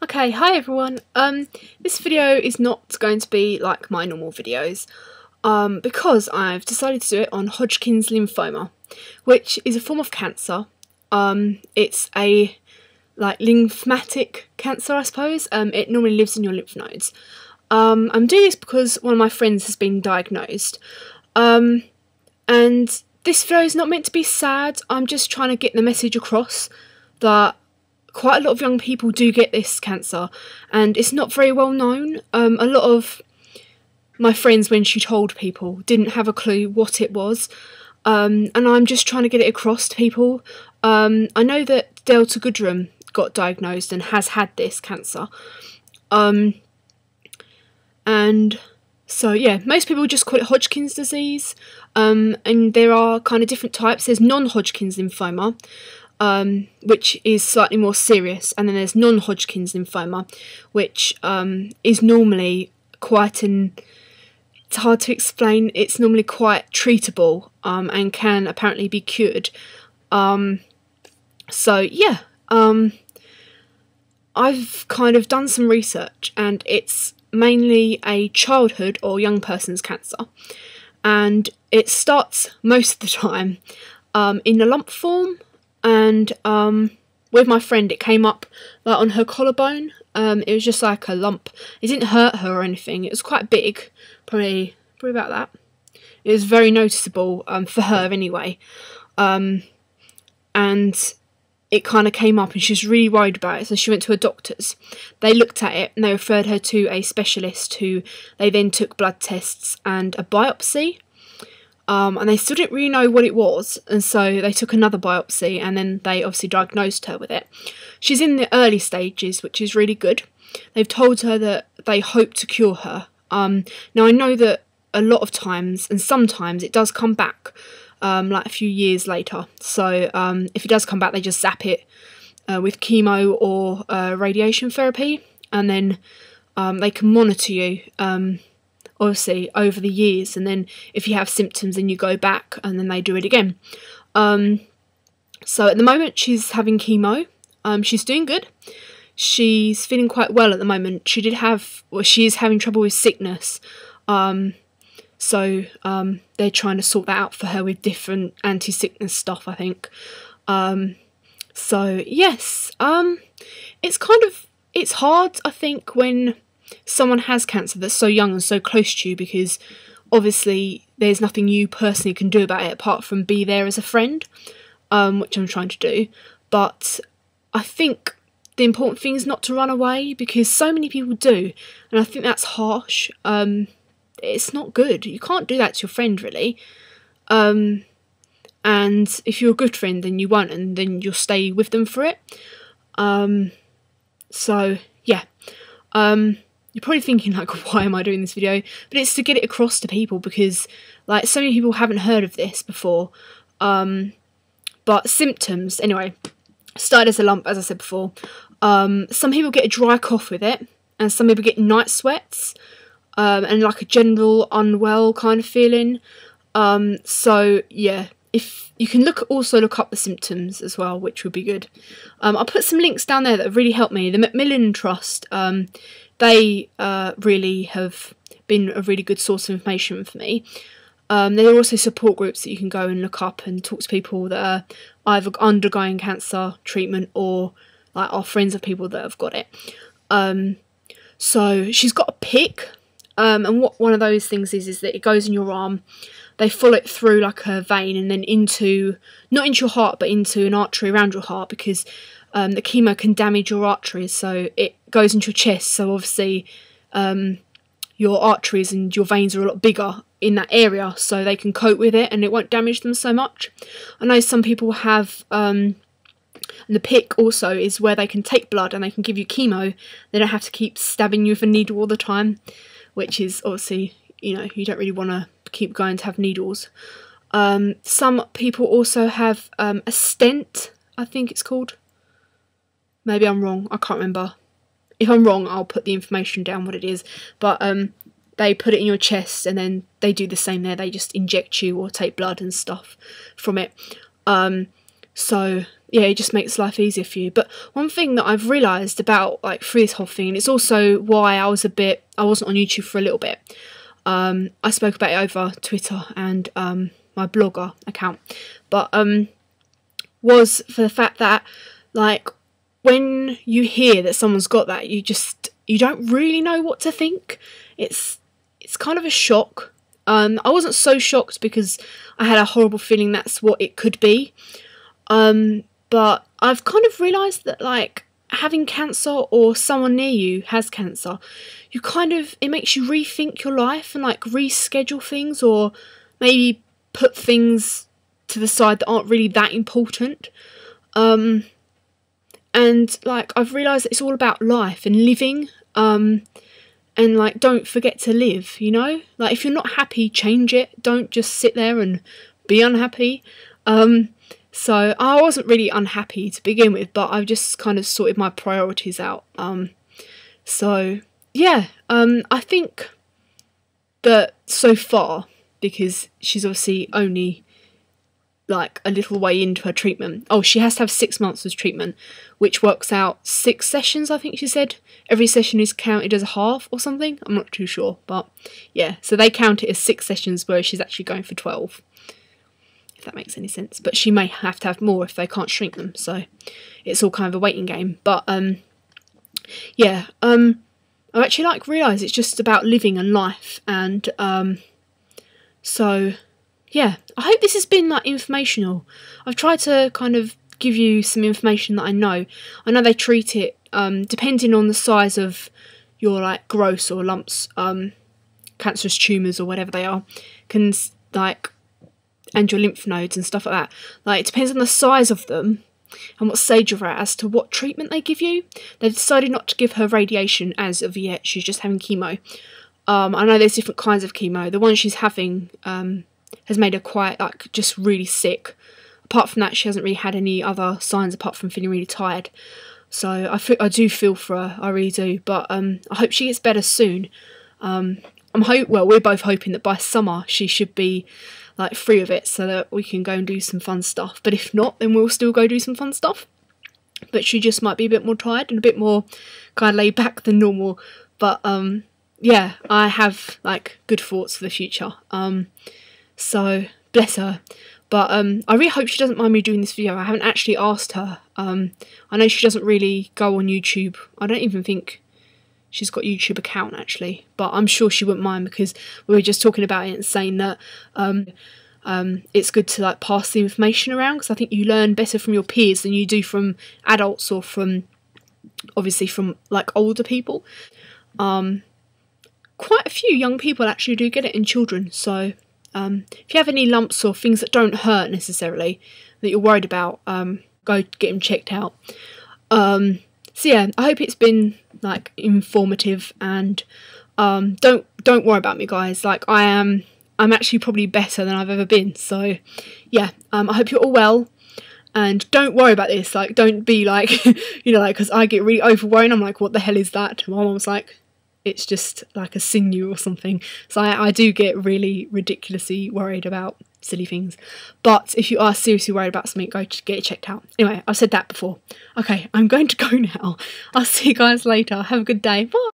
Okay, hi everyone. This video is not going to be like my normal videos, because I've decided to do it on Hodgkins lymphoma, which is a form of cancer. It's a lymphatic cancer, I suppose. It normally lives in your lymph nodes. I'm doing this because one of my friends has been diagnosed, and this video is not meant to be sad. I'm just trying to get the message across that quite a lot of young people do get this cancer, and it's not very well known. A lot of my friends, when she told people, didn't have a clue what it was, and I'm just trying to get it across to people. I know that Delta Goodrum got diagnosed and has had this cancer, and so yeah, most people just call it Hodgkin's disease, and there are kind of different types. There's non-Hodgkin's lymphoma, which is slightly more serious, and then there's non-Hodgkin's lymphoma, which is normally quite it's hard to explain, it's normally quite treatable, and can apparently be cured. So yeah, I've kind of done some research, and it's mainly a childhood or young person's cancer, and it starts most of the time in a lump form. And with my friend, it came up like on her collarbone. It was just like a lump. It didn't hurt her or anything. It was quite big, probably about that. It was very noticeable for her anyway. And it kind of came up, and she was really worried about it. So she went to a doctor's. They looked at it and they referred her to a specialist, who they then took blood tests and a biopsy. And they still didn't really know what it was, and so they took another biopsy, and then they obviously diagnosed her with it. She's in the early stages, which is really good. They've told her that they hope to cure her. Now I know that a lot of times, and sometimes, it does come back like a few years later. So if it does come back, they just zap it with chemo or radiation therapy, and then they can monitor you obviously over the years, and then if you have symptoms, then you go back and then they do it again. So at the moment she's having chemo. She's doing good. She's feeling quite well at the moment. She is having trouble with sickness, so they're trying to sort that out for her with different anti-sickness stuff, I think. So yes, it's hard, I think, when someone has cancer that's so young and so close to you, because obviously there's nothing you personally can do about it apart from be there as a friend, which I'm trying to do. But I think the important thing is not to run away, because so many people do, and I think that's harsh. It's not good. You can't do that to your friend, really. And if you're a good friend, then you won't, and then you'll stay with them for it. So yeah. You're probably thinking, like, why am I doing this video? But it's to get it across to people, because, like, so many people haven't heard of this before. But symptoms, anyway, started as a lump, as I said before. Some people get a dry cough with it, and some people get night sweats, and, like, a general unwell kind of feeling. So, yeah, if you can also look up the symptoms as well, which would be good. I'll put some links down there that have really helped me. The Macmillan Trust, they really have been a really good source of information for me. There are also support groups that you can go and look up and talk to people that are either undergoing cancer treatment or like are friends of people that have got it. So she's got a pick, and what one of those things is that it goes in your arm. They follow it through like a vein, and then not into your heart, but into an artery around your heart, because the chemo can damage your arteries, so it goes into your chest. So obviously your arteries and your veins are a lot bigger in that area, so they can cope with it and it won't damage them so much. I know some people have, and the pick also is where they can take blood and they can give you chemo. They don't have to keep stabbing you with a needle all the time, which is obviously, you know, you don't really want to keep going to have needles. Some people also have a stent, I think it's called. Maybe I'm wrong, I can't remember. If I'm wrong, I'll put the information down what it is. But they put it in your chest, and then they do the same there. They just inject you or take blood and stuff from it. So yeah, it just makes life easier for you. But one thing that I've realised about like through this whole thing, and it's also why I wasn't on YouTube for a little bit. I spoke about it over Twitter and my blogger account, but was for the fact that like when you hear that someone's got that, you don't really know what to think. It's kind of a shock. I wasn't so shocked because I had a horrible feeling that's what it could be. But I've kind of realised that like having cancer or someone near you has cancer, it makes you rethink your life and like reschedule things, or maybe put things to the side that aren't really that important. And like I've realised that it's all about life and living, and like don't forget to live, you know? Like if you're not happy, change it. Don't just sit there and be unhappy. So I wasn't really unhappy to begin with, but I've just kind of sorted my priorities out. So yeah, I think that so far, because she's obviously only like a little way into her treatment. Oh, she has to have 6 months of treatment, which works out 6 sessions, I think she said. Every session is counted as a half or something. I'm not too sure, but yeah. So they count it as 6 sessions, whereas she's actually going for 12. If that makes any sense. But she may have to have more if they can't shrink them. So it's all kind of a waiting game. But yeah, I actually like realise it's just about living and life, and so yeah, I hope this has been like informational. I've tried to kind of give you some information that I know. I know they treat it depending on the size of your like growths or lumps, cancerous tumours or whatever they are, and your lymph nodes and stuff like that. Like it depends on the size of them and what stage you're at as to what treatment they give you. They've decided not to give her radiation as of yet. She's just having chemo. I know there's different kinds of chemo. The one she's having has made her quite like just really sick. Apart from that, she hasn't really had any other signs apart from feeling really tired. So I do feel for her, I really do. But I hope she gets better soon. Well, we're both hoping that by summer she should be like free of it, so that we can go and do some fun stuff. But if not, then we'll still go do some fun stuff. But she just might be a bit more tired and a bit more kind of laid back than normal. But yeah, I have like good thoughts for the future. So bless her. But I really hope she doesn't mind me doing this video. I haven't actually asked her. I know she doesn't really go on YouTube. I don't even think she's got a YouTube account actually, but I'm sure she wouldn't mind, because we were just talking about it and saying that it's good to like pass the information around, because I think you learn better from your peers than you do from adults or from obviously from like older people. Quite a few young people actually do get it in children, so if you have any lumps or things that don't hurt necessarily that you're worried about, go get them checked out. So yeah, I hope it's been like informative, and don't worry about me, guys. Like I'm actually probably better than I've ever been. So yeah, I hope you're all well, and don't worry about this. Like don't be like you know, like, because I get really overworried. I'm like, what the hell is that? And my mum's like, it's just like a sinew or something. So I do get really ridiculously worried about silly things. But if you are seriously worried about something, go get it checked out. Anyway, I've said that before. Okay, I'm going to go now. I'll see you guys later. Have a good day. Bye.